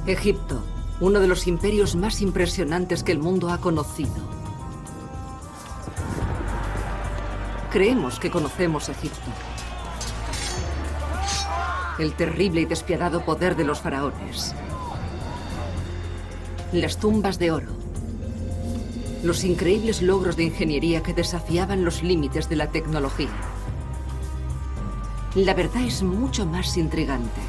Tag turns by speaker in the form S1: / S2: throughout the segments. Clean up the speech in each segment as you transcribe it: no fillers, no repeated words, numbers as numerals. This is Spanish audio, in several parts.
S1: Egipto, uno de los imperios más impresionantes que el mundo ha conocido. Creemos que conocemos Egipto. El terrible y despiadado poder de los faraones. Las tumbas de oro. Los increíbles logros de ingeniería que desafiaban los límites de la tecnología. La verdad es mucho más intrigante.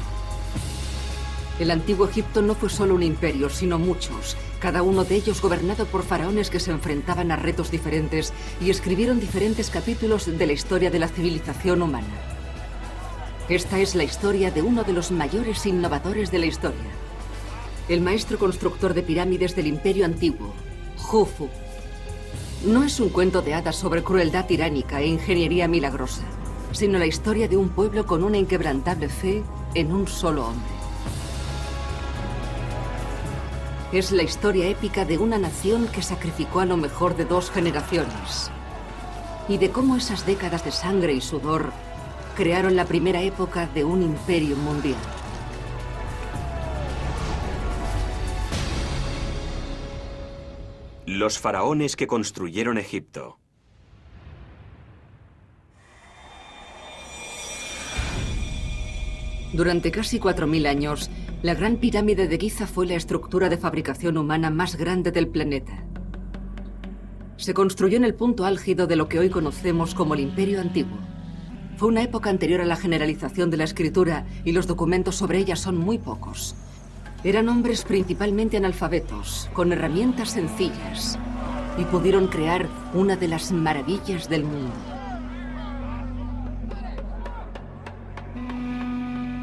S1: El antiguo Egipto no fue solo un imperio, sino muchos, cada uno de ellos gobernado por faraones que se enfrentaban a retos diferentes y escribieron diferentes capítulos de la historia de la civilización humana. Esta es la historia de uno de los mayores innovadores de la historia. El maestro constructor de pirámides del Imperio Antiguo, Jufu. No es un cuento de hadas sobre crueldad tiránica e ingeniería milagrosa, sino la historia de un pueblo con una inquebrantable fe en un solo hombre. Es la historia épica de una nación que sacrificó a lo mejor de 2 generaciones. Y de cómo esas décadas de sangre y sudor crearon la primera época de un imperio mundial.
S2: Los faraones que construyeron Egipto.
S1: Durante casi 4000 años, la Gran Pirámide de Giza fue la estructura de fabricación humana más grande del planeta. Se construyó en el punto álgido de lo que hoy conocemos como el Imperio Antiguo. Fue una época anterior a la generalización de la escritura y los documentos sobre ella son muy pocos. Eran hombres principalmente analfabetos, con herramientas sencillas, y pudieron crear una de las maravillas del mundo.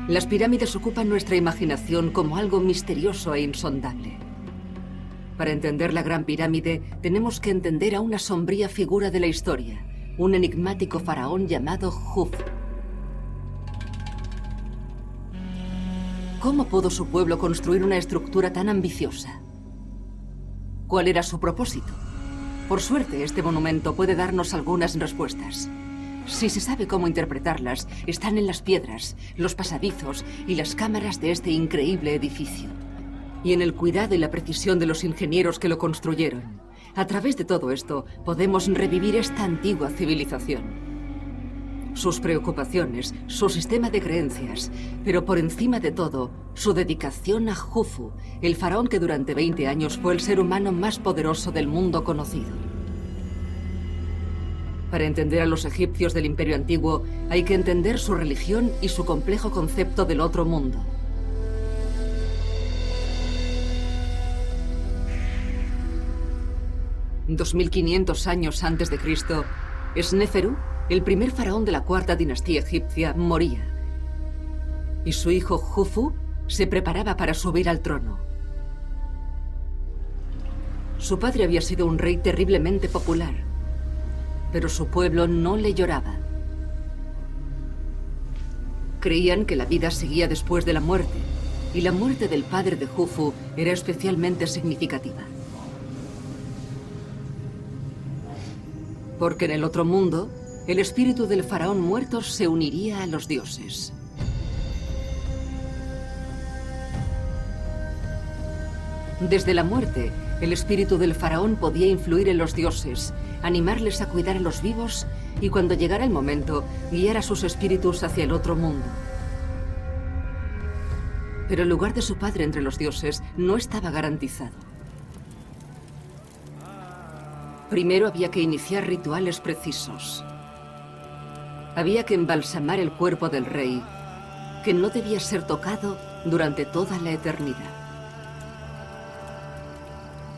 S1: Las pirámides ocupan nuestra imaginación como algo misterioso e insondable. Para entender la Gran Pirámide, tenemos que entender a una sombría figura de la historia, un enigmático faraón llamado Jufu. ¿Cómo pudo su pueblo construir una estructura tan ambiciosa? ¿Cuál era su propósito? Por suerte, este monumento puede darnos algunas respuestas. Si se sabe cómo interpretarlas, están en las piedras, los pasadizos y las cámaras de este increíble edificio. Y en el cuidado y la precisión de los ingenieros que lo construyeron. A través de todo esto, podemos revivir esta antigua civilización. Sus preocupaciones, su sistema de creencias, pero por encima de todo, su dedicación a Jufu, el faraón que durante 20 años fue el ser humano más poderoso del mundo conocido. Para entender a los egipcios del Imperio Antiguo, hay que entender su religión y su complejo concepto del otro mundo. En 2500 años antes de Cristo, Sneferu, el primer faraón de la cuarta dinastía egipcia, moría. Y su hijo Jufu se preparaba para subir al trono. Su padre había sido un rey terriblemente popular, pero su pueblo no le lloraba. Creían que la vida seguía después de la muerte, y la muerte del padre de Jufu era especialmente significativa. Porque en el otro mundo, el espíritu del faraón muerto se uniría a los dioses. Desde la muerte, el espíritu del faraón podía influir en los dioses, animarles a cuidar a los vivos y cuando llegara el momento, guiar a sus espíritus hacia el otro mundo. Pero el lugar de su padre entre los dioses no estaba garantizado. Primero había que iniciar rituales precisos. Había que embalsamar el cuerpo del rey, que no debía ser tocado durante toda la eternidad.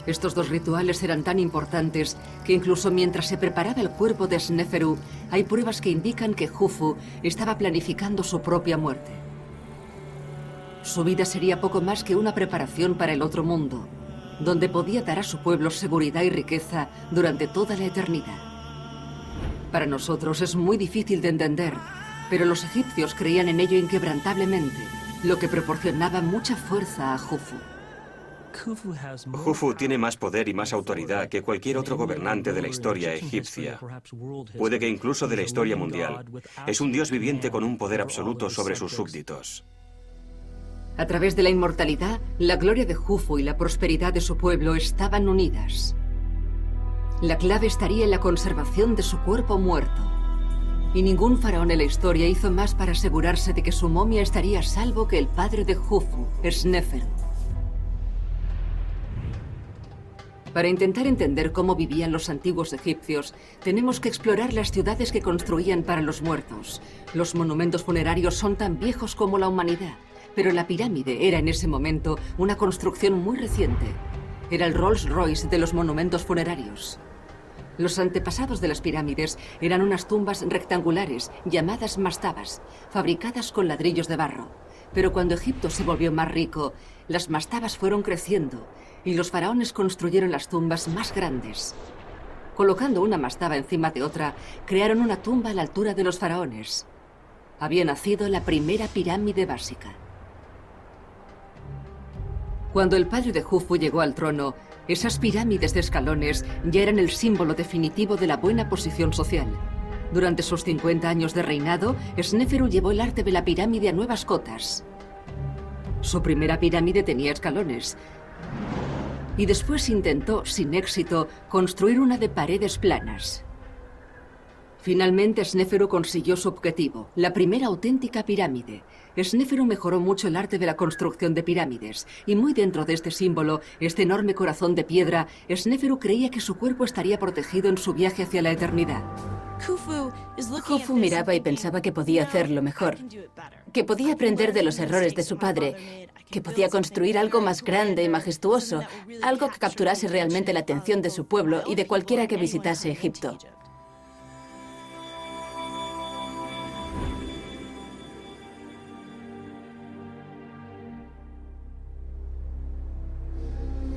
S1: Estos 2 rituales eran tan importantes que incluso mientras se preparaba el cuerpo de Sneferu, hay pruebas que indican que Jufu estaba planificando su propia muerte. Su vida sería poco más que una preparación para el otro mundo, donde podía dar a su pueblo seguridad y riqueza durante toda la eternidad. Para nosotros es muy difícil de entender, pero los egipcios creían en ello inquebrantablemente, lo que proporcionaba mucha fuerza a Jufu.
S2: Jufu tiene más poder y más autoridad que cualquier otro gobernante de la historia egipcia. Puede que incluso de la historia mundial. Es un dios viviente con un poder absoluto sobre sus súbditos.
S1: A través de la inmortalidad, la gloria de Jufu y la prosperidad de su pueblo estaban unidas. La clave estaría en la conservación de su cuerpo muerto. Y ningún faraón en la historia hizo más para asegurarse de que su momia estaría a salvo que el padre de Jufu, Sneferu. Para intentar entender cómo vivían los antiguos egipcios, tenemos que explorar las ciudades que construían para los muertos. Los monumentos funerarios son tan viejos como la humanidad, pero la pirámide era en ese momento una construcción muy reciente. Era el Rolls Royce de los monumentos funerarios. Los antepasados de las pirámides eran unas tumbas rectangulares llamadas mastabas, fabricadas con ladrillos de barro. Pero cuando Egipto se volvió más rico, las mastabas fueron creciendo y los faraones construyeron las tumbas más grandes. Colocando una mastaba encima de otra, crearon una tumba a la altura de los faraones. Había nacido la primera pirámide básica. Cuando el padre de Jufu llegó al trono, esas pirámides de escalones ya eran el símbolo definitivo de la buena posición social. Durante sus 50 años de reinado, Sneferu llevó el arte de la pirámide a nuevas cotas. Su primera pirámide tenía escalones. Y después intentó, sin éxito, construir una de paredes planas. Finalmente, Sneferu consiguió su objetivo, la primera auténtica pirámide. Sneferu mejoró mucho el arte de la construcción de pirámides, y muy dentro de este símbolo, este enorme corazón de piedra, Sneferu creía que su cuerpo estaría protegido en su viaje hacia la eternidad.
S3: Jufu miraba y pensaba que podía hacerlo mejor, que podía aprender de los errores de su padre, que podía construir algo más grande y majestuoso, algo que capturase realmente la atención de su pueblo y de cualquiera que visitase Egipto.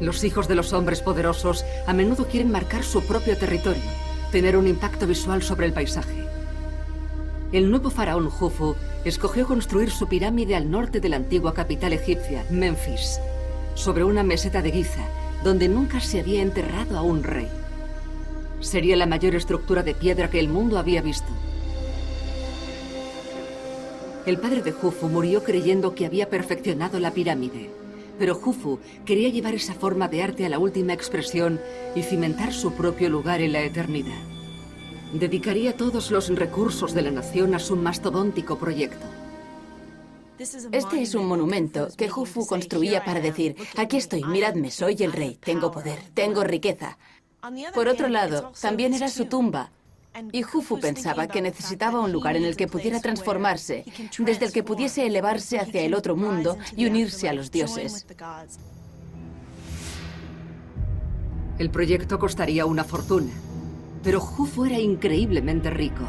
S1: Los hijos de los hombres poderosos a menudo quieren marcar su propio territorio, tener un impacto visual sobre el paisaje. El nuevo faraón Jufu escogió construir su pirámide al norte de la antigua capital egipcia, Menfis, sobre una meseta de Giza, donde nunca se había enterrado a un rey. Sería la mayor estructura de piedra que el mundo había visto. El padre de Jufu murió creyendo que había perfeccionado la pirámide. Pero Jufu quería llevar esa forma de arte a la última expresión y cimentar su propio lugar en la eternidad. Dedicaría todos los recursos de la nación a su mastodóntico proyecto.
S3: Este es un monumento que Jufu construía para decir: aquí estoy, miradme, soy el rey, tengo poder, tengo riqueza. Por otro lado, también era su tumba. Y Jufu pensaba que necesitaba un lugar en el que pudiera transformarse, desde el que pudiese elevarse hacia el otro mundo y unirse a los dioses.
S1: El proyecto costaría una fortuna, pero Jufu era increíblemente rico.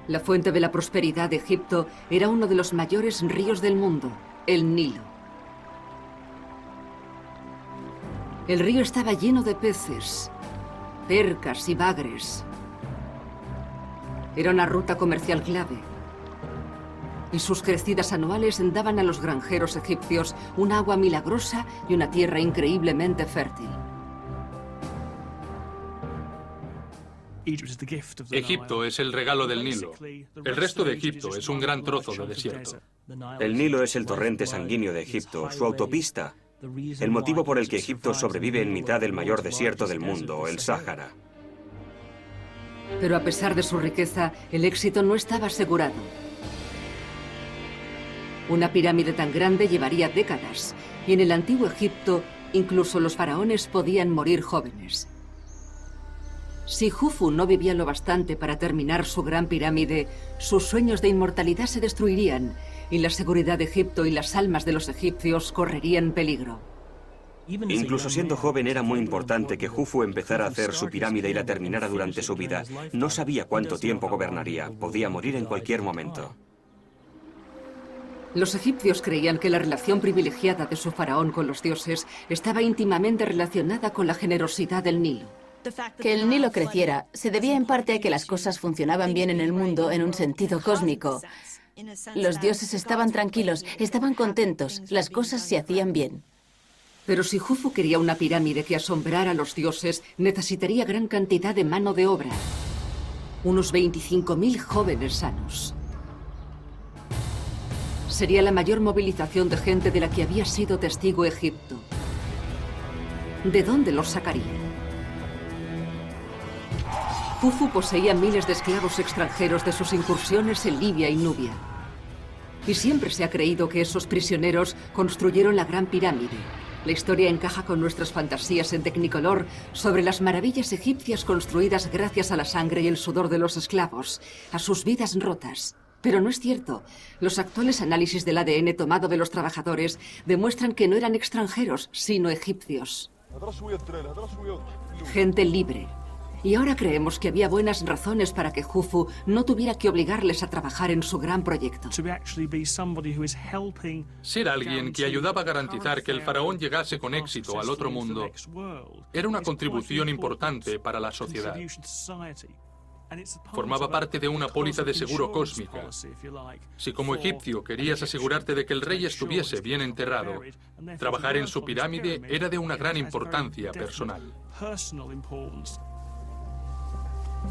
S1: La fuente de la prosperidad de Egipto era uno de los mayores ríos del mundo, el Nilo. El río estaba lleno de peces, percas y bagres. Era una ruta comercial clave. Y sus crecidas anuales daban a los granjeros egipcios un agua milagrosa y una tierra increíblemente fértil.
S4: Egipto es el regalo del Nilo. El resto de Egipto es un gran trozo de desierto.
S2: El Nilo es el torrente sanguíneo de Egipto, su autopista. El motivo por el que Egipto sobrevive en mitad del mayor desierto del mundo, el Sáhara.
S1: Pero a pesar de su riqueza, el éxito no estaba asegurado. Una pirámide tan grande llevaría décadas, y en el antiguo Egipto, incluso los faraones podían morir jóvenes. Si Jufu no vivía lo bastante para terminar su gran pirámide, sus sueños de inmortalidad se destruirían, y la seguridad de Egipto y las almas de los egipcios correrían peligro.
S2: Incluso siendo joven era muy importante que Jufu empezara a hacer su pirámide y la terminara durante su vida. No sabía cuánto tiempo gobernaría, podía morir en cualquier momento.
S1: Los egipcios creían que la relación privilegiada de su faraón con los dioses estaba íntimamente relacionada con la generosidad del Nilo.
S3: Que el Nilo creciera se debía en parte a que las cosas funcionaban bien en el mundo en un sentido cósmico. Los dioses estaban tranquilos, estaban contentos, las cosas se hacían bien.
S1: Pero si Jufu quería una pirámide que asombrara a los dioses, necesitaría gran cantidad de mano de obra. Unos 25.000 jóvenes sanos. sería la mayor movilización de gente de la que había sido testigo Egipto. ¿De dónde los sacaría? Jufu poseía miles de esclavos extranjeros de sus incursiones en Libia y Nubia. Y siempre se ha creído que esos prisioneros construyeron la Gran Pirámide. La historia encaja con nuestras fantasías en Technicolor sobre las maravillas egipcias construidas gracias a la sangre y el sudor de los esclavos, a sus vidas rotas. Pero no es cierto. Los actuales análisis del ADN tomado de los trabajadores demuestran que no eran extranjeros, sino egipcios. Gente libre. Y ahora creemos que había buenas razones para que Jufu no tuviera que obligarles a trabajar en su gran proyecto.
S4: Ser alguien que ayudaba a garantizar que el faraón llegase con éxito al otro mundo era una contribución importante para la sociedad. Formaba parte de una póliza de seguro cósmica. Si como egipcio querías asegurarte de que el rey estuviese bien enterrado, trabajar en su pirámide era de una gran importancia personal.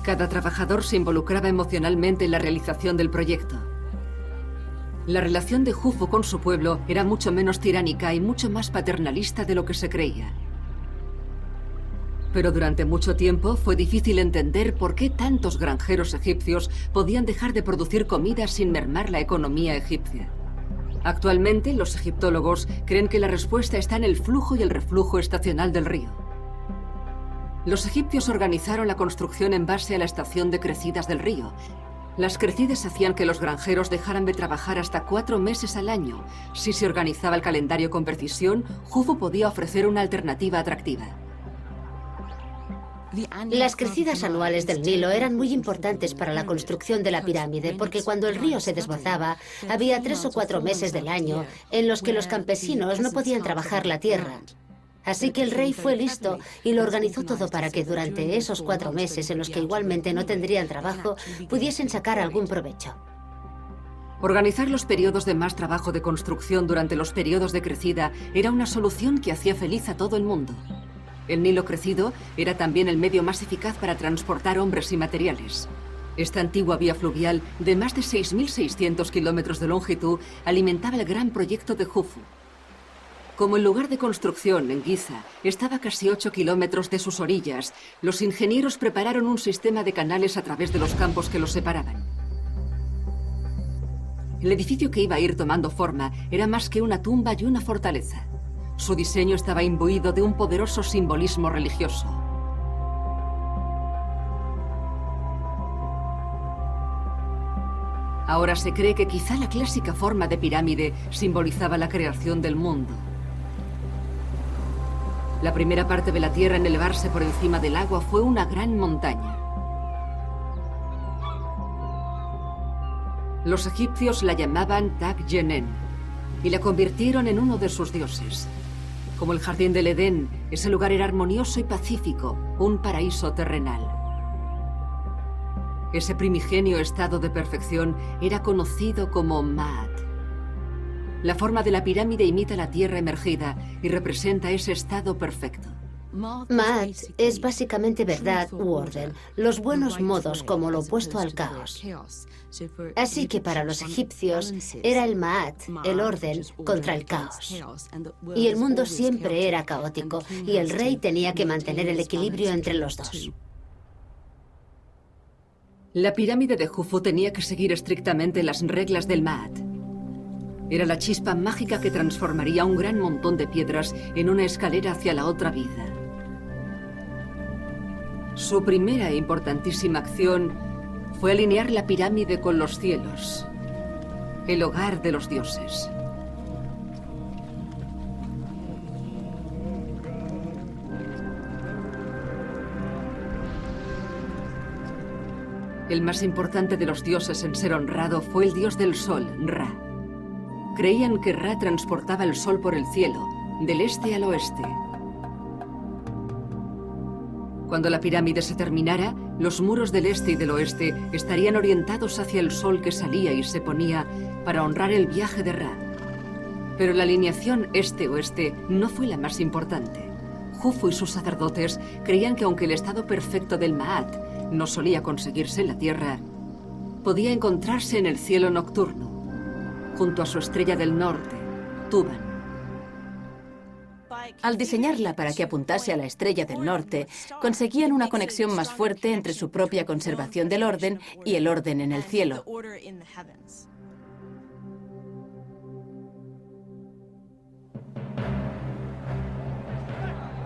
S1: Cada trabajador se involucraba emocionalmente en la realización del proyecto. La relación de Jufu con su pueblo era mucho menos tiránica y mucho más paternalista de lo que se creía. Pero durante mucho tiempo fue difícil entender por qué tantos granjeros egipcios podían dejar de producir comida sin mermar la economía egipcia. Actualmente, los egiptólogos creen que la respuesta está en el flujo y el reflujo estacional del río. Los egipcios organizaron la construcción en base a la estación de crecidas del río. Las crecidas hacían que los granjeros dejaran de trabajar hasta 4 meses al año. Si se organizaba el calendario con precisión, Jufu podía ofrecer una alternativa atractiva.
S5: Las crecidas anuales del Nilo eran muy importantes para la construcción de la pirámide, porque cuando el río se desbordaba, había 3 o 4 meses del año en los que los campesinos no podían trabajar la tierra. Así que el rey fue listo y lo organizó todo para que durante esos 4 meses en los que igualmente no tendrían trabajo, pudiesen sacar algún provecho.
S1: Organizar los periodos de más trabajo de construcción durante los periodos de crecida era una solución que hacía feliz a todo el mundo. El Nilo crecido era también el medio más eficaz para transportar hombres y materiales. Esta antigua vía fluvial, de más de 6.600 kilómetros de longitud, alimentaba el gran proyecto de Jufu. Como el lugar de construcción, en Giza, estaba a casi 8 kilómetros de sus orillas, los ingenieros prepararon un sistema de canales a través de los campos que los separaban. El edificio que iba a ir tomando forma era más que una tumba y una fortaleza. Su diseño estaba imbuido de un poderoso simbolismo religioso. Ahora se cree que quizá la clásica forma de pirámide simbolizaba la creación del mundo. La primera parte de la Tierra en elevarse por encima del agua fue una gran montaña. Los egipcios la llamaban Tak-Yenen y la convirtieron en uno de sus dioses. Como el jardín del Edén, ese lugar era armonioso y pacífico, un paraíso terrenal. Ese primigenio estado de perfección era conocido como Maat. La forma de la pirámide imita la tierra emergida y representa ese estado perfecto.
S5: Maat es básicamente verdad u orden, los buenos modos como lo opuesto al caos. Así que para los egipcios era el Maat, el orden, contra el caos. Y el mundo siempre era caótico y el rey tenía que mantener el equilibrio entre los dos.
S1: La pirámide de Jufu tenía que seguir estrictamente las reglas del Maat. Era la chispa mágica que transformaría un gran montón de piedras en una escalera hacia la otra vida. Su primera e importantísima acción fue alinear la pirámide con los cielos, el hogar de los dioses. El más importante de los dioses en ser honrado fue el dios del sol, Ra. Creían que Ra transportaba el sol por el cielo, del este al oeste. Cuando la pirámide se terminara, los muros del este y del oeste estarían orientados hacia el sol que salía y se ponía para honrar el viaje de Ra. Pero la alineación este-oeste no fue la más importante. Jufu y sus sacerdotes creían que aunque el estado perfecto del Maat no solía conseguirse en la tierra, podía encontrarse en el cielo nocturno. junto a su estrella del norte, Tuban.
S3: Al diseñarla para que apuntase a la estrella del norte, conseguían una conexión más fuerte entre su propia conservación del orden y el orden en el cielo.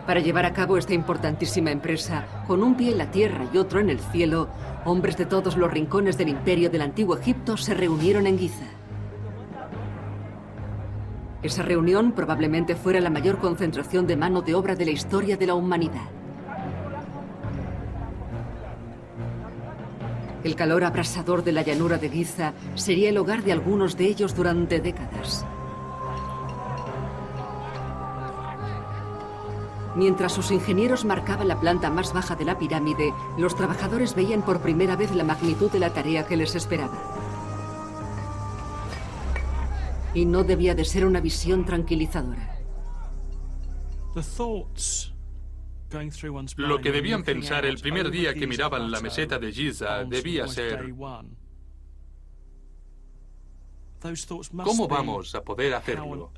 S1: Para llevar a cabo esta importantísima empresa, con un pie en la tierra y otro en el cielo, hombres de todos los rincones del imperio del antiguo Egipto se reunieron en Giza. Esa reunión probablemente fuera la mayor concentración de mano de obra de la historia de la humanidad. El calor abrasador de la llanura de Giza sería el hogar de algunos de ellos durante décadas. Mientras sus ingenieros marcaban la planta más baja de la pirámide, los trabajadores veían por primera vez la magnitud de la tarea que les esperaba. Y no debía de ser una visión tranquilizadora.
S4: Lo que debían pensar el primer día que miraban la meseta de Giza debía ser: ¿cómo vamos a poder hacerlo?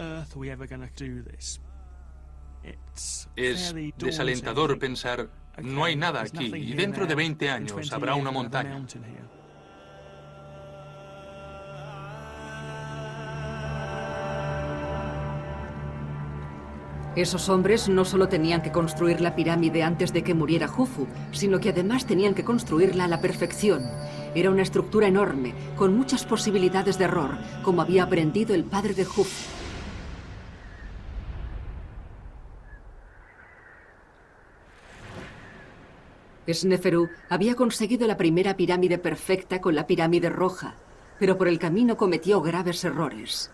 S4: Es desalentador pensar, no hay nada aquí y dentro de 20 años habrá una montaña.
S1: Esos hombres no solo tenían que construir la pirámide antes de que muriera Jufu, sino que además tenían que construirla a la perfección. Era una estructura enorme, con muchas posibilidades de error, como había aprendido el padre de Jufu. Sneferu había conseguido la primera pirámide perfecta con la pirámide roja, pero por el camino cometió graves errores.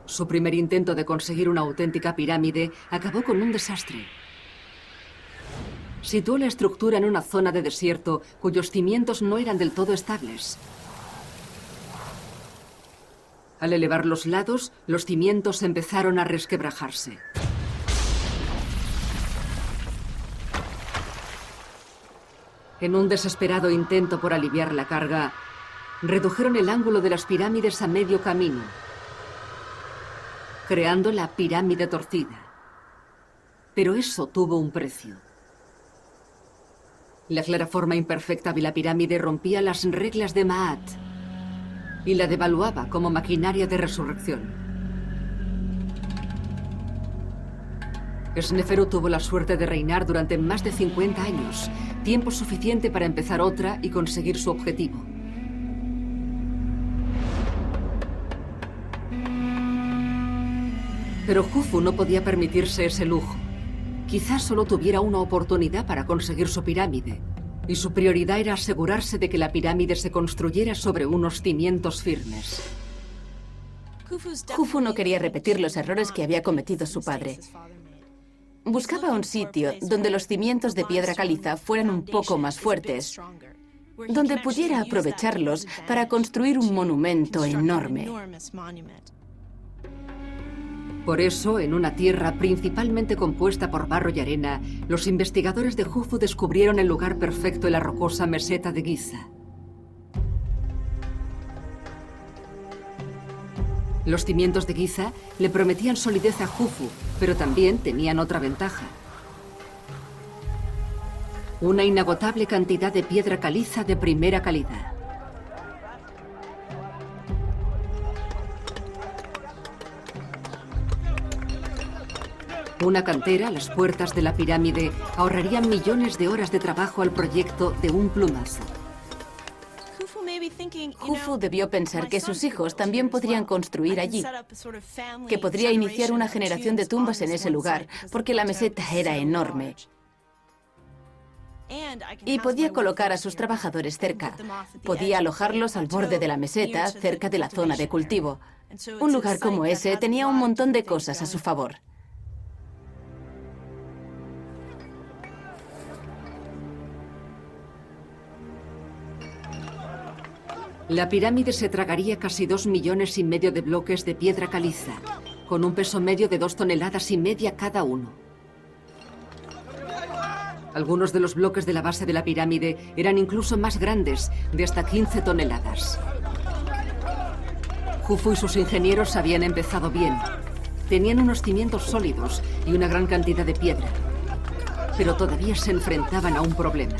S1: Su primer intento de conseguir una auténtica pirámide acabó con un desastre. Situó la estructura en una zona de desierto cuyos cimientos no eran del todo estables. Al elevar los lados, los cimientos empezaron a resquebrajarse. En un desesperado intento por aliviar la carga, redujeron el ángulo de las pirámides a medio camino, creando la pirámide torcida. Pero eso tuvo un precio. La clara forma imperfecta de la pirámide rompía las reglas de Maat y la devaluaba como maquinaria de resurrección. Sneferu tuvo la suerte de reinar durante más de 50 años, tiempo suficiente para empezar otra y conseguir su objetivo. Pero Jufu no podía permitirse ese lujo. Quizás solo tuviera una oportunidad para conseguir su pirámide, y su prioridad era asegurarse de que la pirámide se construyera sobre unos cimientos firmes.
S3: Jufu no quería repetir los errores que había cometido su padre. Buscaba un sitio donde los cimientos de piedra caliza fueran un poco más fuertes, donde pudiera aprovecharlos para construir un monumento enorme.
S1: Por eso, en una tierra principalmente compuesta por barro y arena, los investigadores de Jufu descubrieron el lugar perfecto en la rocosa meseta de Giza. Los cimientos de Giza le prometían solidez a Jufu, pero también tenían otra ventaja: una inagotable cantidad de piedra caliza de primera calidad. Una cantera, las puertas de la pirámide, ahorrarían millones de horas de trabajo al proyecto de un plumazo.
S3: Jufu debió pensar que sus hijos también podrían construir allí, que podría iniciar una generación de tumbas en ese lugar, porque la meseta era enorme. Y podía colocar a sus trabajadores cerca. Podía alojarlos al borde de la meseta, cerca de la zona de cultivo. Un lugar como ese tenía un montón de cosas a su favor.
S1: La pirámide se tragaría casi 2,5 millones de bloques de piedra caliza, con un peso medio de 2,5 toneladas cada uno. Algunos de los bloques de la base de la pirámide eran incluso más grandes, de hasta 15 toneladas. Jufu y sus ingenieros habían empezado bien. Tenían unos cimientos sólidos y una gran cantidad de piedra. Pero todavía se enfrentaban a un problema.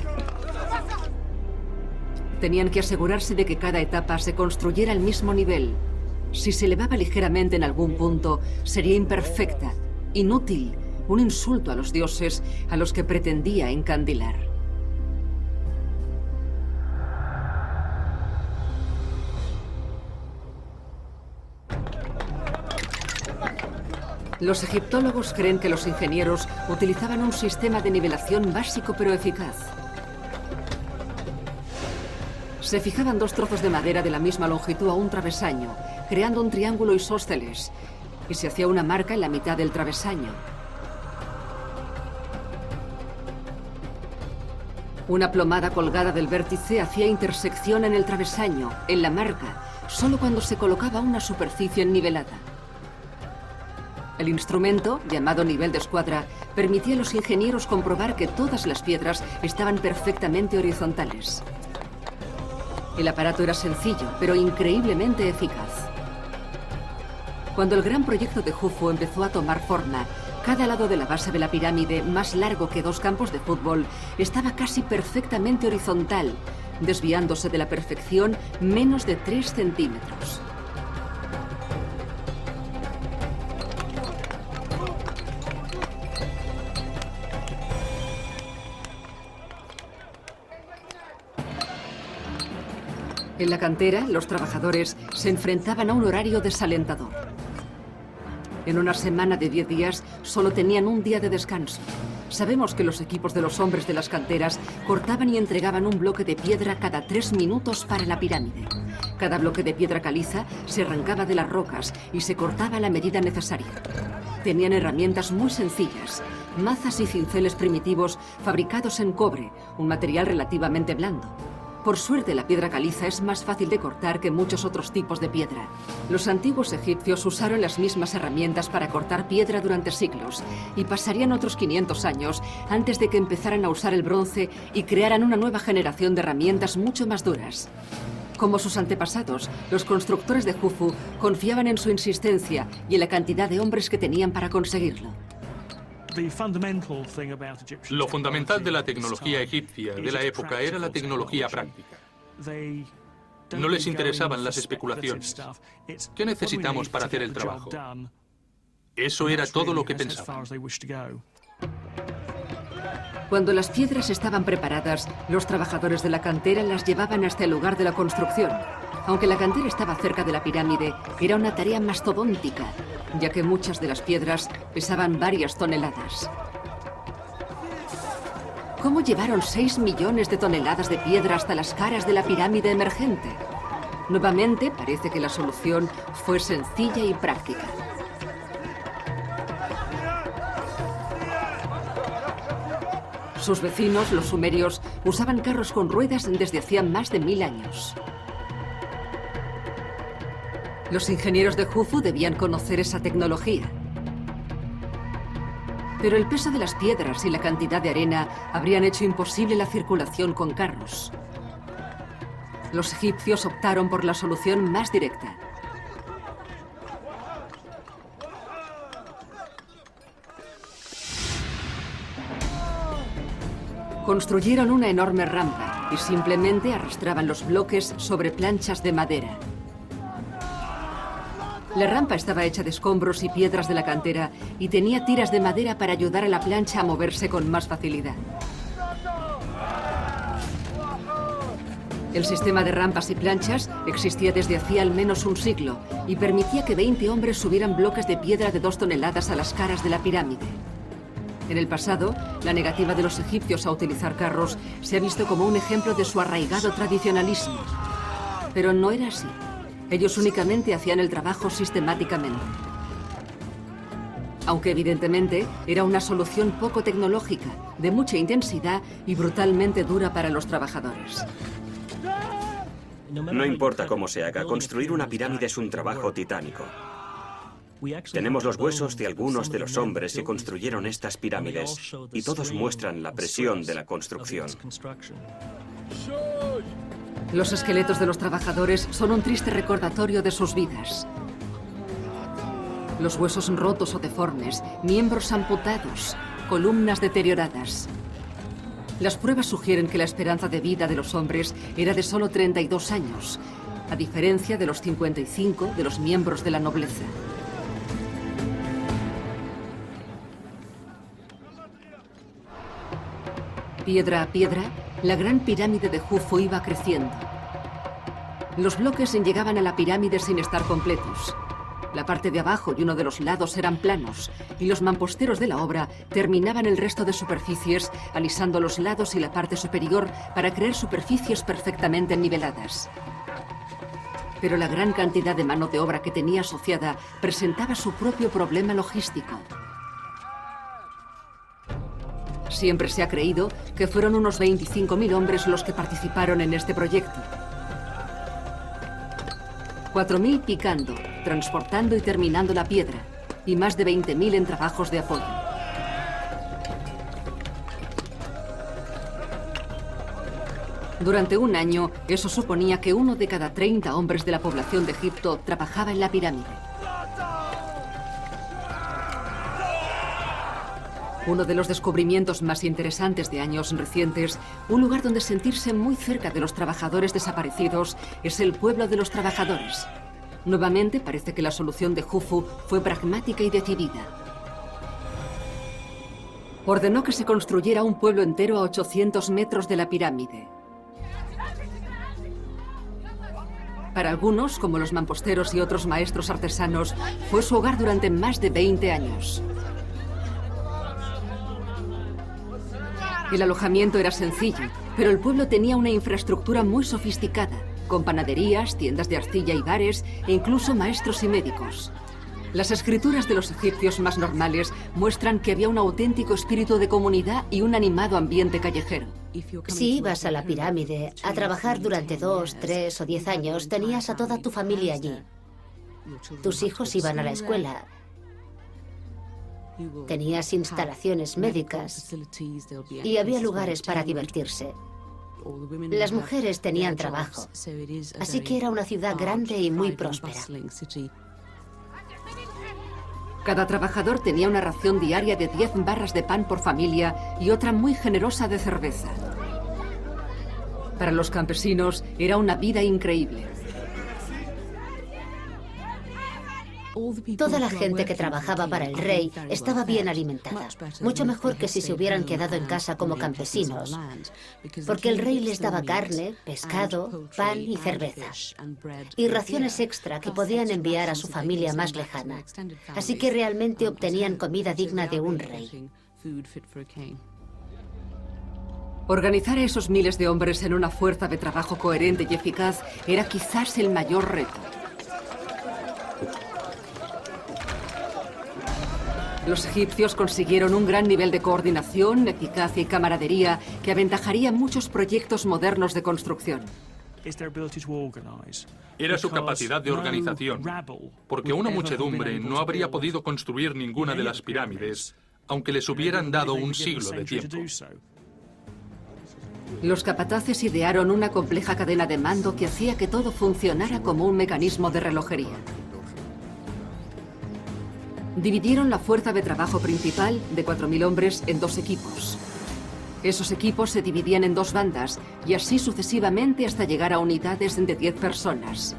S1: Tenían que asegurarse de que cada etapa se construyera al mismo nivel. Si se elevaba ligeramente en algún punto, sería imperfecta, inútil, un insulto a los dioses a los que pretendía encandilar. Los egiptólogos creen que los ingenieros utilizaban un sistema de nivelación básico pero eficaz. Se fijaban 2 trozos de madera de la misma longitud a un travesaño, creando un triángulo isósceles, y se hacía una marca en la mitad del travesaño. Una plomada colgada del vértice hacía intersección en el travesaño, en la marca, solo cuando se colocaba una superficie nivelada. El instrumento, llamado nivel de escuadra, permitía a los ingenieros comprobar que todas las piedras estaban perfectamente horizontales. El aparato era sencillo, pero increíblemente eficaz. Cuando el gran proyecto de Jufu empezó a tomar forma, cada lado de la base de la pirámide, más largo que 2 campos de fútbol, estaba casi perfectamente horizontal, desviándose de la perfección menos de 3 centímetros. En la cantera, los trabajadores se enfrentaban a un horario desalentador. En una semana de 10 días, solo tenían un día de descanso. Sabemos que los equipos de los hombres de las canteras cortaban y entregaban un bloque de piedra cada 3 minutos para la pirámide. Cada bloque de piedra caliza se arrancaba de las rocas y se cortaba a la medida necesaria. Tenían herramientas muy sencillas, mazas y cinceles primitivos fabricados en cobre, un material relativamente blando. Por suerte, la piedra caliza es más fácil de cortar que muchos otros tipos de piedra. Los antiguos egipcios usaron las mismas herramientas para cortar piedra durante siglos y pasarían otros 500 años antes de que empezaran a usar el bronce y crearan una nueva generación de herramientas mucho más duras. Como sus antepasados, los constructores de Jufu confiaban en su insistencia y en la cantidad de hombres que tenían para conseguirlo.
S4: Lo fundamental de la tecnología egipcia de la época era la tecnología práctica. No les interesaban las especulaciones. ¿Qué necesitamos para hacer el trabajo? Eso era todo lo que pensaban.
S1: Cuando las piedras estaban preparadas, los trabajadores de la cantera las llevaban hasta el lugar de la construcción. Aunque la cantera estaba cerca de la pirámide, era una tarea mastodóntica, ya que muchas de las piedras pesaban varias toneladas. ¿Cómo llevaron 6 millones de toneladas de piedra hasta las caras de la pirámide emergente? Nuevamente, parece que la solución fue sencilla y práctica. Sus vecinos, los sumerios, usaban carros con ruedas desde hacía más de 1000 años. Los ingenieros de Jufu debían conocer esa tecnología. Pero el peso de las piedras y la cantidad de arena habrían hecho imposible la circulación con carros. Los egipcios optaron por la solución más directa. Construyeron una enorme rampa y simplemente arrastraban los bloques sobre planchas de madera. La rampa estaba hecha de escombros y piedras de la cantera y tenía tiras de madera para ayudar a la plancha a moverse con más facilidad. El sistema de rampas y planchas existía desde hacía al menos un siglo y permitía que 20 hombres subieran bloques de piedra de 2 toneladas a las caras de la pirámide. En el pasado, la negativa de los egipcios a utilizar carros se ha visto como un ejemplo de su arraigado tradicionalismo. Pero no era así. Ellos únicamente hacían el trabajo sistemáticamente. Aunque evidentemente era una solución poco tecnológica, de mucha intensidad y brutalmente dura para los trabajadores.
S2: No importa cómo se haga, construir una pirámide es un trabajo titánico. Tenemos los huesos de algunos de los hombres que construyeron estas pirámides y todos muestran la presión de la construcción.
S1: Los esqueletos de los trabajadores son un triste recordatorio de sus vidas. Los huesos rotos o deformes, miembros amputados, columnas deterioradas. Las pruebas sugieren que la esperanza de vida de los hombres era de solo 32 años, a diferencia de los 55 de los miembros de la nobleza. Piedra a piedra, la gran pirámide de Jufu iba creciendo. Los bloques llegaban a la pirámide sin estar completos. La parte de abajo y uno de los lados eran planos, y los mamposteros de la obra terminaban el resto de superficies, alisando los lados y la parte superior para crear superficies perfectamente niveladas. Pero la gran cantidad de mano de obra que tenía asociada presentaba su propio problema logístico. Siempre se ha creído que fueron unos 25.000 hombres los que participaron en este proyecto. 4.000 picando, transportando y terminando la piedra, y más de 20.000 en trabajos de apoyo. Durante un año, eso suponía que 1 de cada 30 hombres de la población de Egipto trabajaba en la pirámide. Uno de los descubrimientos más interesantes de años recientes, un lugar donde sentirse muy cerca de los trabajadores desaparecidos, es el pueblo de los trabajadores. Nuevamente parece que la solución de Jufu fue pragmática y decidida. Ordenó que se construyera un pueblo entero a 800 metros de la pirámide. Para algunos, como los mamposteros y otros maestros artesanos, fue su hogar durante más de 20 años. El alojamiento era sencillo, pero el pueblo tenía una infraestructura muy sofisticada, con panaderías, tiendas de arcilla y bares, e incluso maestros y médicos. Las escrituras de los egipcios más normales muestran que había un auténtico espíritu de comunidad y un animado ambiente callejero.
S5: Si ibas a la pirámide a trabajar durante 2, 3 o 10 años, tenías a toda tu familia allí. Tus hijos iban a la escuela. Tenías instalaciones médicas y había lugares para divertirse. Las mujeres tenían trabajo, así que era una ciudad grande y muy próspera.
S1: Cada trabajador tenía una ración diaria de 10 barras de pan por familia y otra muy generosa de cerveza. Para los campesinos era una vida increíble.
S5: Toda la gente que trabajaba para el rey estaba bien alimentada, mucho mejor que si se hubieran quedado en casa como campesinos, porque el rey les daba carne, pescado, pan y cerveza, y raciones extra que podían enviar a su familia más lejana. Así que realmente obtenían comida digna de un rey.
S1: Organizar a esos miles de hombres en una fuerza de trabajo coherente y eficaz era quizás el mayor reto. Los egipcios consiguieron un gran nivel de coordinación, eficacia y camaradería que aventajaría muchos proyectos modernos de construcción.
S4: Era su capacidad de organización, porque una muchedumbre no habría podido construir ninguna de las pirámides, aunque les hubieran dado un siglo de tiempo.
S1: Los capataces idearon una compleja cadena de mando que hacía que todo funcionara como un mecanismo de relojería. Dividieron la fuerza de trabajo principal, de 4.000 hombres, en 2 equipos. Esos equipos se dividían en 2 bandas, y así sucesivamente hasta llegar a unidades de 10 personas.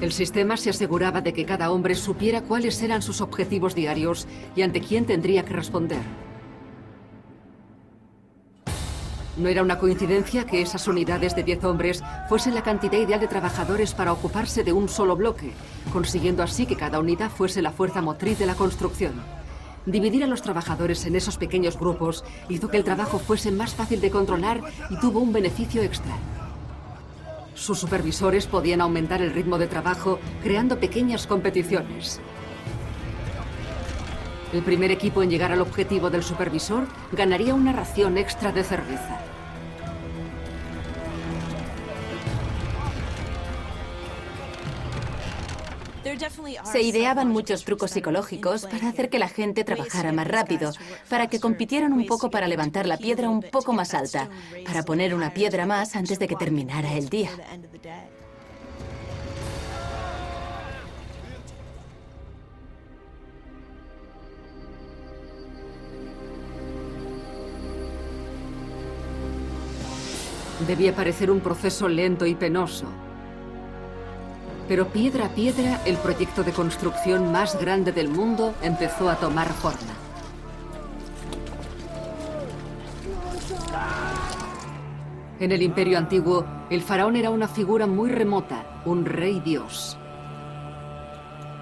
S1: El sistema se aseguraba de que cada hombre supiera cuáles eran sus objetivos diarios y ante quién tendría que responder. No era una coincidencia que esas unidades de 10 hombres fuesen la cantidad ideal de trabajadores para ocuparse de un solo bloque, consiguiendo así que cada unidad fuese la fuerza motriz de la construcción. Dividir a los trabajadores en esos pequeños grupos hizo que el trabajo fuese más fácil de controlar y tuvo un beneficio extra. Sus supervisores podían aumentar el ritmo de trabajo creando pequeñas competiciones. El primer equipo en llegar al objetivo del supervisor ganaría una ración extra de cerveza.
S3: Se ideaban muchos trucos psicológicos para hacer que la gente trabajara más rápido, para que compitieran un poco para levantar la piedra un poco más alta, para poner una piedra más antes de que terminara el día.
S1: Debía parecer un proceso lento y penoso. Pero piedra a piedra, el proyecto de construcción más grande del mundo empezó a tomar forma. En el Imperio Antiguo, el faraón era una figura muy remota, un rey dios.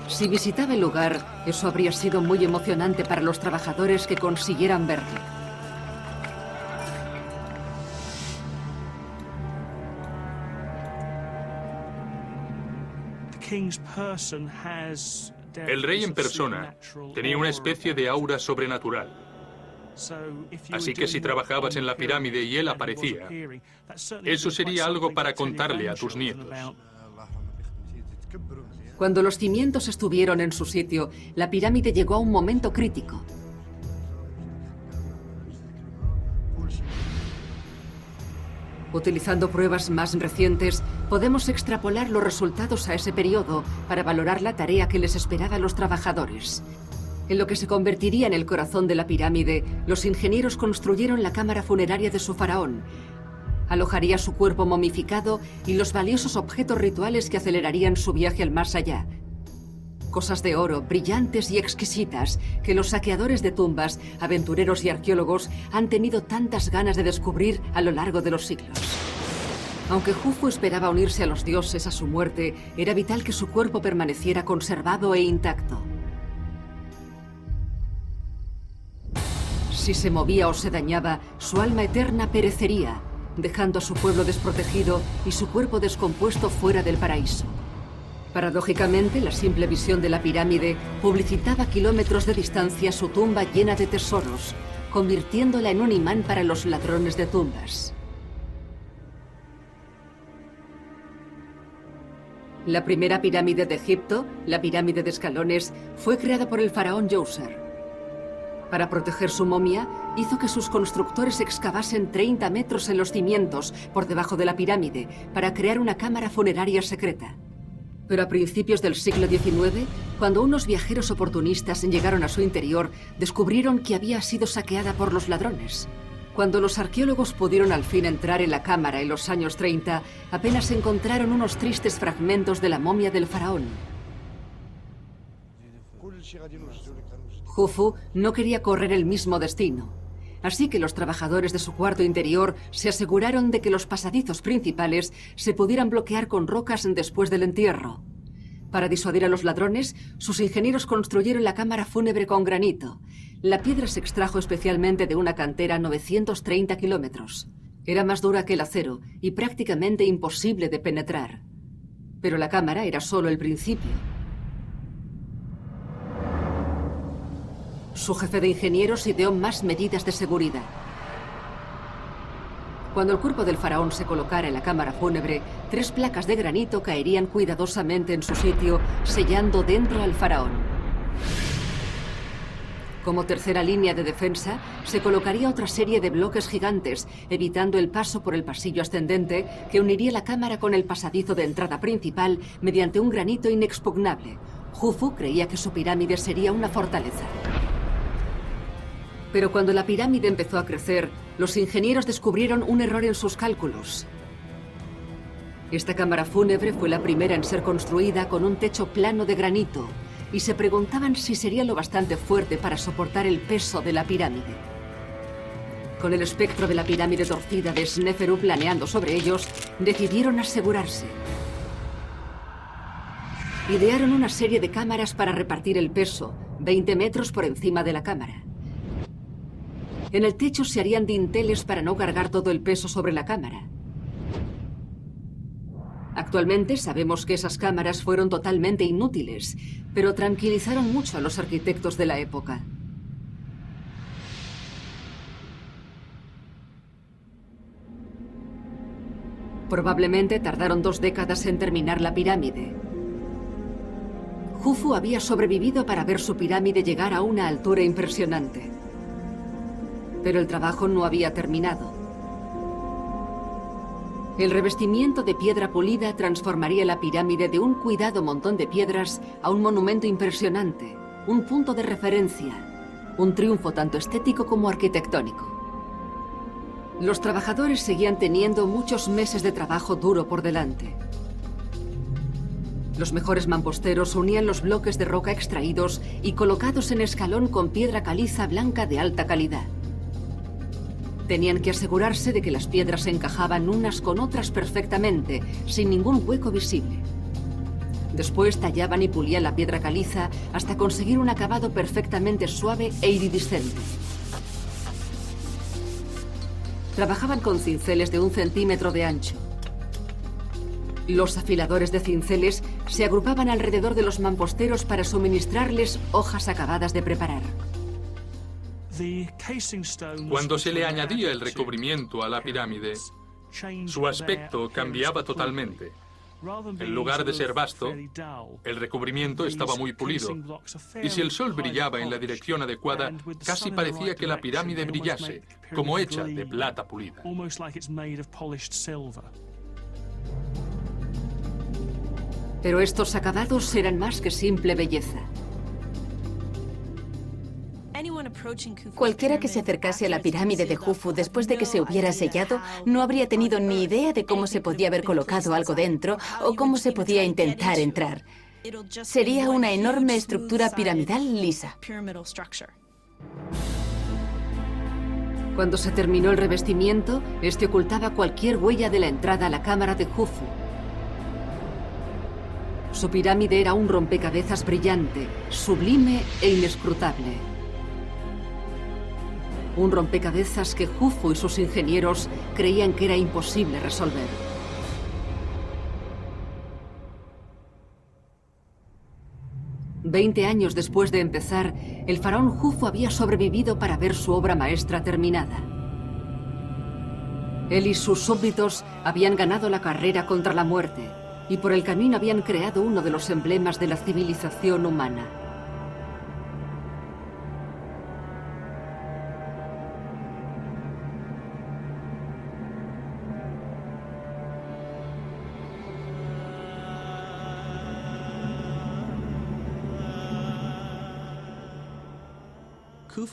S1: Si visitaba el lugar, eso habría sido muy emocionante para los trabajadores que consiguieran verlo.
S4: El rey en persona tenía una especie de aura sobrenatural. Así que si trabajabas en la pirámide y él aparecía, eso sería algo para contarle a tus nietos.
S1: Cuando los cimientos estuvieron en su sitio, la pirámide llegó a un momento crítico. Utilizando pruebas más recientes, podemos extrapolar los resultados a ese periodo para valorar la tarea que les esperaba a los trabajadores. En lo que se convertiría en el corazón de la pirámide, los ingenieros construyeron la cámara funeraria de su faraón. Alojaría su cuerpo momificado y los valiosos objetos rituales que acelerarían su viaje al más allá. Cosas de oro, brillantes y exquisitas, que los saqueadores de tumbas, aventureros y arqueólogos han tenido tantas ganas de descubrir a lo largo de los siglos. Aunque Jufu esperaba unirse a los dioses a su muerte, era vital que su cuerpo permaneciera conservado e intacto. Si se movía o se dañaba, su alma eterna perecería, dejando a su pueblo desprotegido y su cuerpo descompuesto fuera del paraíso. Paradójicamente, la simple visión de la pirámide publicitaba a kilómetros de distancia su tumba llena de tesoros, convirtiéndola en un imán para los ladrones de tumbas. La primera pirámide de Egipto, la pirámide de escalones, fue creada por el faraón Djoser. Para proteger su momia, hizo que sus constructores excavasen 30 metros en los cimientos por debajo de la pirámide para crear una cámara funeraria secreta. Pero a principios del siglo XIX, cuando unos viajeros oportunistas llegaron a su interior, descubrieron que había sido saqueada por los ladrones. Cuando los arqueólogos pudieron al fin entrar en la cámara en los años 30, apenas encontraron unos tristes fragmentos de la momia del faraón. Jufu no quería correr el mismo destino. Así que los trabajadores de su cuarto interior se aseguraron de que los pasadizos principales se pudieran bloquear con rocas después del entierro. Para disuadir a los ladrones, sus ingenieros construyeron la cámara fúnebre con granito. La piedra se extrajo especialmente de una cantera a 930 kilómetros. Era más dura que el acero y prácticamente imposible de penetrar. Pero la cámara era solo el principio. Su jefe de ingenieros ideó más medidas de seguridad. Cuando el cuerpo del faraón se colocara en la cámara fúnebre, 3 placas de granito caerían cuidadosamente en su sitio, sellando dentro al faraón. Como tercera línea de defensa, se colocaría otra serie de bloques gigantes, evitando el paso por el pasillo ascendente que uniría la cámara con el pasadizo de entrada principal mediante un granito inexpugnable. Jufu creía que su pirámide sería una fortaleza. Pero cuando la pirámide empezó a crecer, los ingenieros descubrieron un error en sus cálculos. Esta cámara fúnebre fue la primera en ser construida con un techo plano de granito, y se preguntaban si sería lo bastante fuerte para soportar el peso de la pirámide. Con el espectro de la pirámide torcida de Sneferu planeando sobre ellos, decidieron asegurarse. Idearon una serie de cámaras para repartir el peso, 20 metros por encima de la cámara. En el techo se harían dinteles para no cargar todo el peso sobre la cámara. Actualmente sabemos que esas cámaras fueron totalmente inútiles, pero tranquilizaron mucho a los arquitectos de la época. Probablemente tardaron 2 décadas en terminar la pirámide. Jufu había sobrevivido para ver su pirámide llegar a una altura impresionante. Pero el trabajo no había terminado. El revestimiento de piedra pulida transformaría la pirámide de un cuidado montón de piedras a un monumento impresionante, un punto de referencia, un triunfo tanto estético como arquitectónico. Los trabajadores seguían teniendo muchos meses de trabajo duro por delante. Los mejores mamposteros unían los bloques de roca extraídos y colocados en escalón con piedra caliza blanca de alta calidad. Tenían que asegurarse de que las piedras encajaban unas con otras perfectamente, sin ningún hueco visible. Después tallaban y pulían la piedra caliza hasta conseguir un acabado perfectamente suave e iridiscente. Trabajaban con cinceles de 1 centímetro de ancho. Los afiladores de cinceles se agrupaban alrededor de los mamposteros para suministrarles hojas acabadas de preparar.
S4: Cuando se le añadía el recubrimiento a la pirámide, su aspecto cambiaba totalmente. En lugar de ser vasto, el recubrimiento estaba muy pulido. Y si el sol brillaba en la dirección adecuada, casi parecía que la pirámide brillase, como hecha de plata pulida.
S1: Pero estos acabados eran más que simple belleza.
S3: Cualquiera que se acercase a la pirámide de Jufu después de que se hubiera sellado no habría tenido ni idea de cómo se podía haber colocado algo dentro o cómo se podía intentar entrar. Sería una enorme estructura piramidal lisa.
S1: Cuando se terminó el revestimiento, este ocultaba cualquier huella de la entrada a la cámara de Jufu. Su pirámide era un rompecabezas brillante, sublime e inescrutable. Un rompecabezas que Jufu y sus ingenieros creían que era imposible resolver. Veinte años después de empezar, el faraón Jufu había sobrevivido para ver su obra maestra terminada. Él y sus súbditos habían ganado la carrera contra la muerte y por el camino habían creado uno de los emblemas de la civilización humana.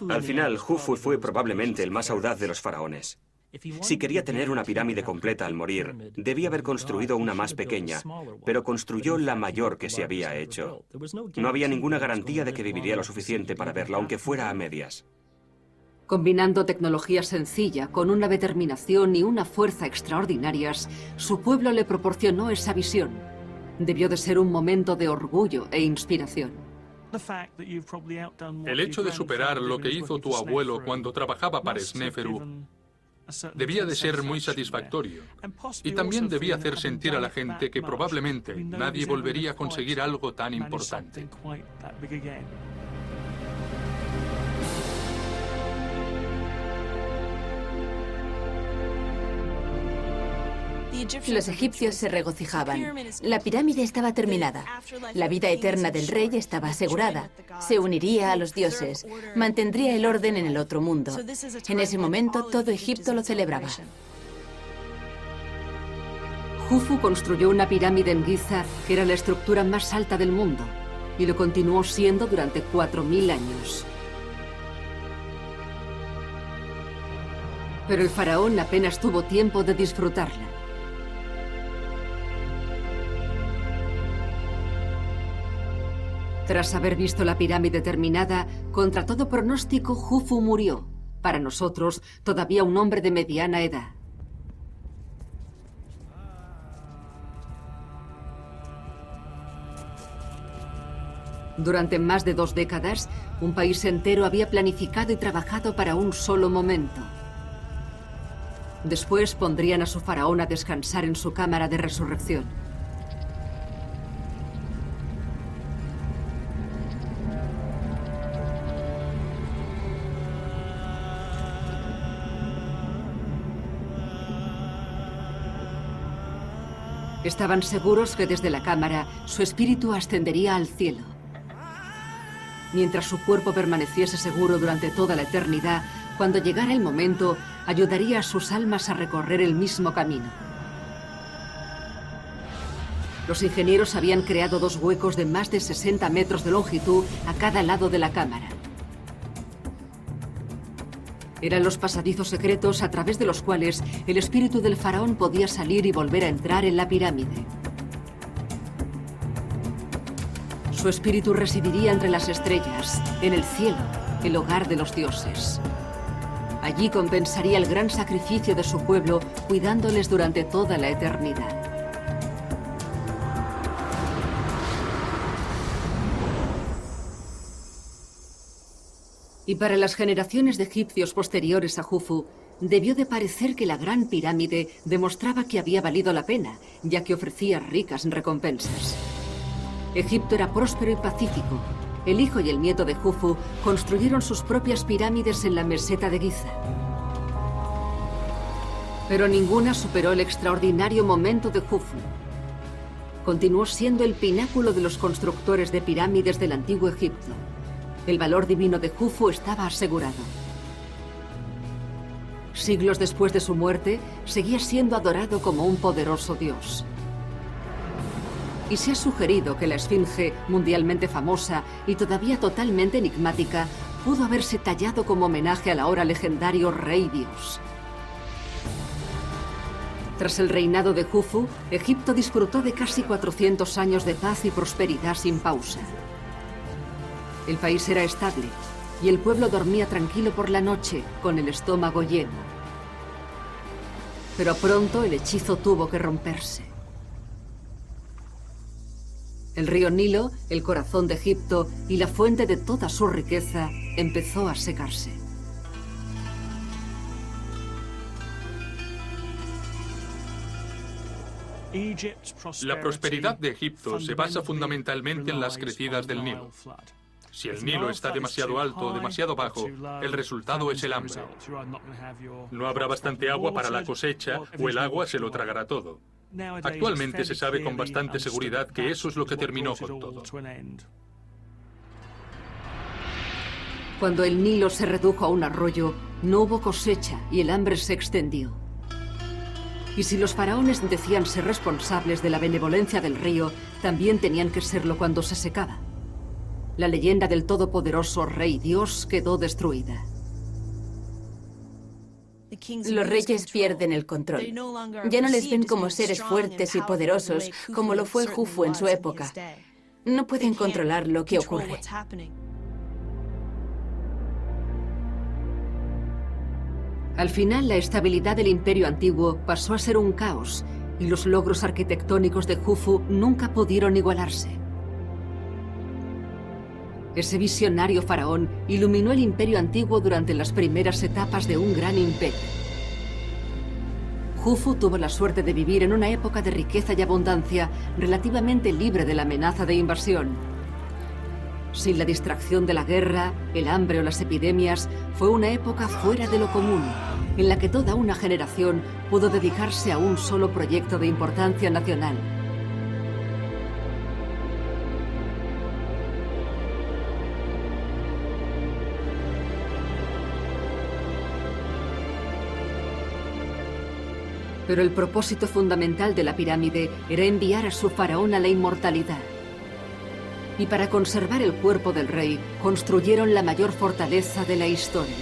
S2: Al final, Jufu fue probablemente el más audaz de los faraones. Si quería tener una pirámide completa al morir, debía haber construido una más pequeña, pero construyó la mayor que se había hecho. No había ninguna garantía de que viviría lo suficiente para verla, aunque fuera a medias.
S1: Combinando tecnología sencilla con una determinación y una fuerza extraordinarias, su pueblo le proporcionó esa visión. Debió de ser un momento de orgullo e inspiración.
S4: El hecho de superar lo que hizo tu abuelo cuando trabajaba para Sneferu debía de ser muy satisfactorio. Y también debía hacer sentir a la gente que probablemente nadie volvería a conseguir algo tan importante.
S3: Los egipcios se regocijaban. La pirámide estaba terminada. La vida eterna del rey estaba asegurada. Se uniría a los dioses. Mantendría el orden en el otro mundo. En ese momento, todo Egipto lo celebraba.
S1: Jufu construyó una pirámide en Giza que era la estructura más alta del mundo y lo continuó siendo durante 4000 años. Pero el faraón apenas tuvo tiempo de disfrutarla. Tras haber visto la pirámide terminada, contra todo pronóstico, Jufu murió. Para nosotros, todavía un hombre de mediana edad. Durante más de 2 décadas, un país entero había planificado y trabajado para un solo momento. Después pondrían a su faraón a descansar en su cámara de resurrección. Estaban seguros que desde la cámara su espíritu ascendería al cielo Mientras su cuerpo permaneciese seguro durante toda la eternidad, cuando llegara el momento, ayudaría a sus almas a recorrer el mismo camino. Los ingenieros habían creado 2 huecos de más de 60 metros de longitud a cada lado de la cámara. Eran los pasadizos secretos a través de los cuales el espíritu del faraón podía salir y volver a entrar en la pirámide. Su espíritu residiría entre las estrellas, en el cielo, el hogar de los dioses. Allí compensaría el gran sacrificio de su pueblo, cuidándoles durante toda la eternidad. Y para las generaciones de egipcios posteriores a Jufu, debió de parecer que la gran pirámide demostraba que había valido la pena, ya que ofrecía ricas recompensas. Egipto era próspero y pacífico. El hijo y el nieto de Jufu construyeron sus propias pirámides en la meseta de Giza. Pero ninguna superó el extraordinario momento de Jufu. Continuó siendo el pináculo de los constructores de pirámides del antiguo Egipto. El valor divino de Jufu estaba asegurado. Siglos después de su muerte, seguía siendo adorado como un poderoso dios. Y se ha sugerido que la esfinge, mundialmente famosa y todavía totalmente enigmática, pudo haberse tallado como homenaje al ahora legendario rey dios. Tras el reinado de Jufu, Egipto disfrutó de casi 400 años de paz y prosperidad sin pausa. El país era estable y el pueblo dormía tranquilo por la noche, con el estómago lleno. Pero pronto el hechizo tuvo que romperse. El río Nilo, el corazón de Egipto y la fuente de toda su riqueza, empezó a secarse.
S4: La prosperidad de Egipto se basa fundamentalmente en las crecidas del Nilo. Si el Nilo está demasiado alto o demasiado bajo, el resultado es el hambre. No habrá bastante agua para la cosecha o el agua se lo tragará todo. Actualmente se sabe con bastante seguridad que eso es lo que terminó con todo.
S1: Cuando el Nilo se redujo a un arroyo, no hubo cosecha y el hambre se extendió. Y si los faraones decían ser responsables de la benevolencia del río, también tenían que serlo cuando se secaba. La leyenda del todopoderoso rey Dios quedó destruida.
S3: Los reyes pierden el control. Ya no les ven como seres fuertes y poderosos, como lo fue Jufu en su época. No pueden controlar lo que ocurre.
S1: Al final, la estabilidad del imperio antiguo pasó a ser un caos, y los logros arquitectónicos de Jufu nunca pudieron igualarse. Ese visionario faraón iluminó el imperio antiguo durante las primeras etapas de un gran imperio. Jufu tuvo la suerte de vivir en una época de riqueza y abundancia relativamente libre de la amenaza de invasión. Sin la distracción de la guerra, el hambre o las epidemias, fue una época fuera de lo común, en la que toda una generación pudo dedicarse a un solo proyecto de importancia nacional. Pero el propósito fundamental de la pirámide era enviar a su faraón a la inmortalidad. Y para conservar el cuerpo del rey, construyeron la mayor fortaleza de la historia.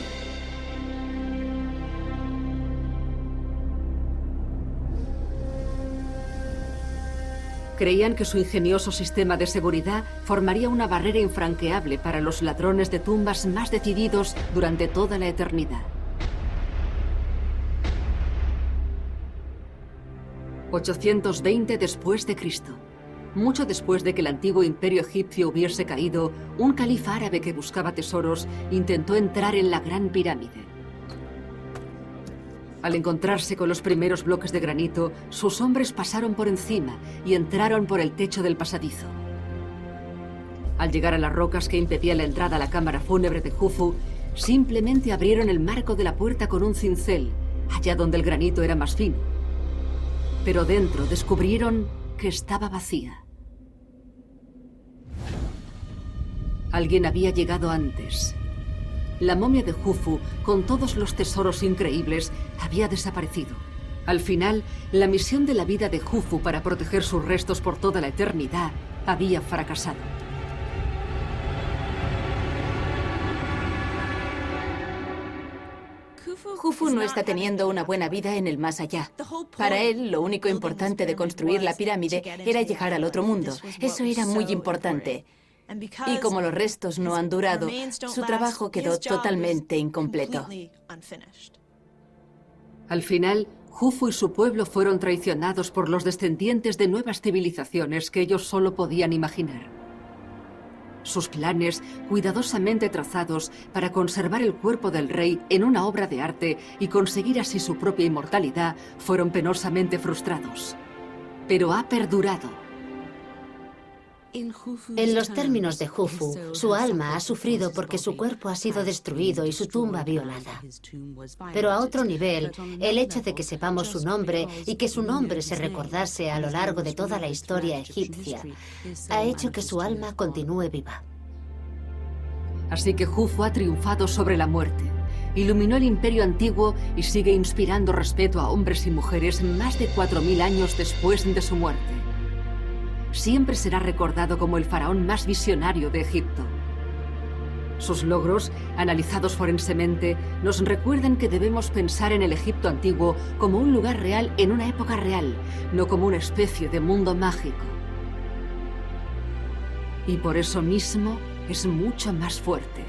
S1: Creían que su ingenioso sistema de seguridad formaría una barrera infranqueable para los ladrones de tumbas más decididos durante toda la eternidad. 820 después de Cristo. Mucho después de que el antiguo imperio egipcio hubiese caído, un califa árabe que buscaba tesoros intentó entrar en la Gran Pirámide. Al encontrarse con los primeros bloques de granito, sus hombres pasaron por encima y entraron por el techo del pasadizo. Al llegar a las rocas que impedían la entrada a la cámara fúnebre de Jufu, simplemente abrieron el marco de la puerta con un cincel, allá donde el granito era más fino. Pero dentro descubrieron que estaba vacía. Alguien había llegado antes. La momia de Jufu, con todos los tesoros increíbles, había desaparecido. Al final, la misión de la vida de Jufu para proteger sus restos por toda la eternidad había fracasado.
S3: Jufu no está teniendo una buena vida en el más allá. Para él, lo único importante de construir la pirámide era llegar al otro mundo. Eso era muy importante. Y como los restos no han durado, su trabajo quedó totalmente incompleto.
S1: Al final, Jufu y su pueblo fueron traicionados por los descendientes de nuevas civilizaciones que ellos solo podían imaginar. Sus planes, cuidadosamente trazados para conservar el cuerpo del rey en una obra de arte y conseguir así su propia inmortalidad, fueron penosamente frustrados. Pero ha perdurado.
S5: En los términos de Jufu, su alma ha sufrido porque su cuerpo ha sido destruido y su tumba violada. Pero a otro nivel, el hecho de que sepamos su nombre y que su nombre se recordase a lo largo de toda la historia egipcia, ha hecho que su alma continúe viva.
S1: Así que Jufu ha triunfado sobre la muerte, iluminó el imperio antiguo y sigue inspirando respeto a hombres y mujeres más de 4000 años después de su muerte. Siempre será recordado como el faraón más visionario de Egipto. Sus logros, analizados forensemente, nos recuerdan que debemos pensar en el Egipto antiguo como un lugar real en una época real, no como una especie de mundo mágico. Y por eso mismo es mucho más fuerte.